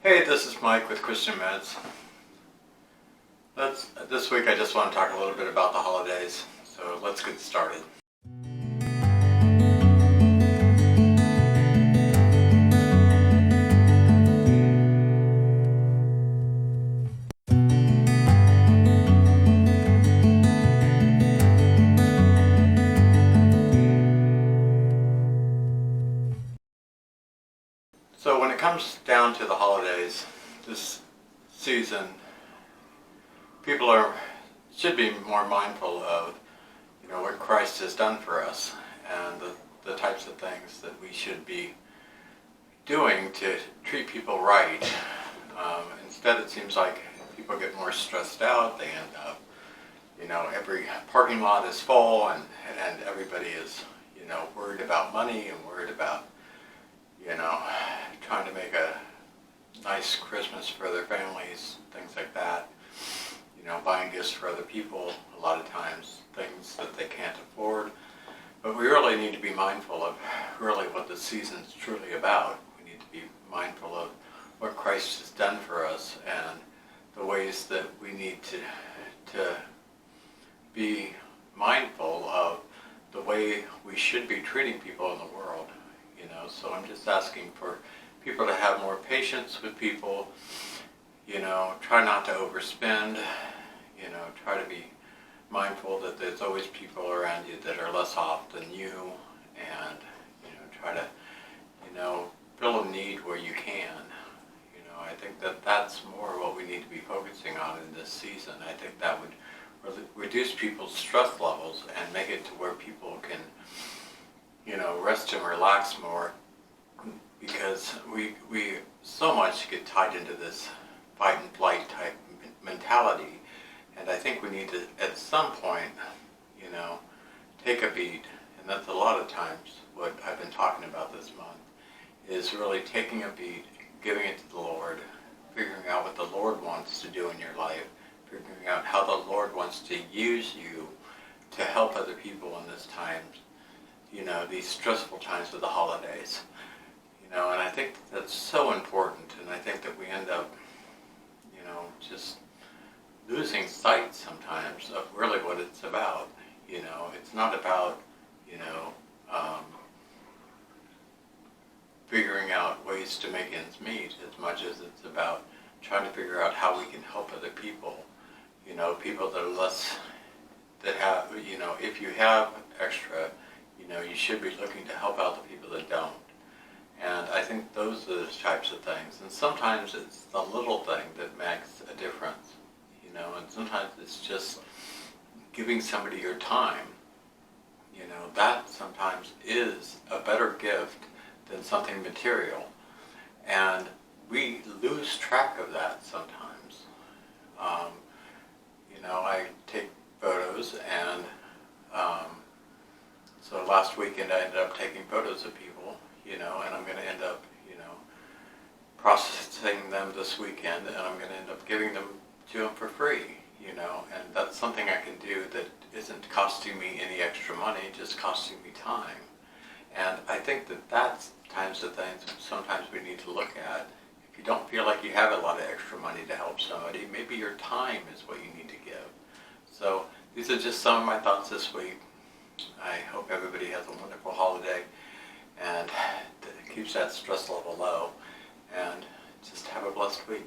Hey, this is Mike with Christian Meds. This week I just want to talk a little bit about the holidays, so let's get started. So when it comes down to the holidays, this season, people should be more mindful of, what Christ has done for us and the types of things that we should be doing to treat people right. Instead, it seems like people get more stressed out. They end up, every parking lot is full and everybody is, worried about money and worried about, trying to make a nice Christmas for their families, things like that. Buying gifts for other people, a lot of times things that they can't afford. But we really need to be mindful of really what the season's truly about. We need to be mindful of what Christ has done for us and the ways that we need to be mindful of the way we should be treating people in the world. So I'm just asking for people to have more patience with people, try not to overspend, try to be mindful that there's always people around you that are less off than you, and, try to, fill a need where you can. I think that that's more what we need to be focusing on in this season. I think that would reduce people's stress levels and make it to where people can, rest and relax more, because we so much get tied into this fight and flight type mentality. And I think we need to, at some point, take a beat, and that's a lot of times what I've been talking about this month, is really taking a beat, giving it to the Lord, figuring out what the Lord wants to do in your life, figuring out how the Lord wants to use you to help other people in this time, these stressful times of the holidays. And I think that's so important, and I think that we end up, just losing sight sometimes of really what it's about. It's not about, figuring out ways to make ends meet as much as it's about trying to figure out how we can help other people. People that are less, that have, if you have extra, you should be looking to help out the people that don't. And I think those are the types of things. And sometimes it's the little thing that makes a difference, and sometimes it's just giving somebody your time. That sometimes is a better gift than something material. And we lose track of that sometimes. I take photos, and so last weekend I ended up taking photos of people, and I'm going to end up, processing them this weekend, and I'm going to end up giving them to them for free, and that's something I can do that isn't costing me any extra money, just costing me time. And I think that that's types of things sometimes we need to look at. If you don't feel like you have a lot of extra money to help somebody, maybe your time is what you need to give. So these are just some of my thoughts this week. I hope everybody has a wonderful holiday and keeps that stress level low, and just have a blessed week.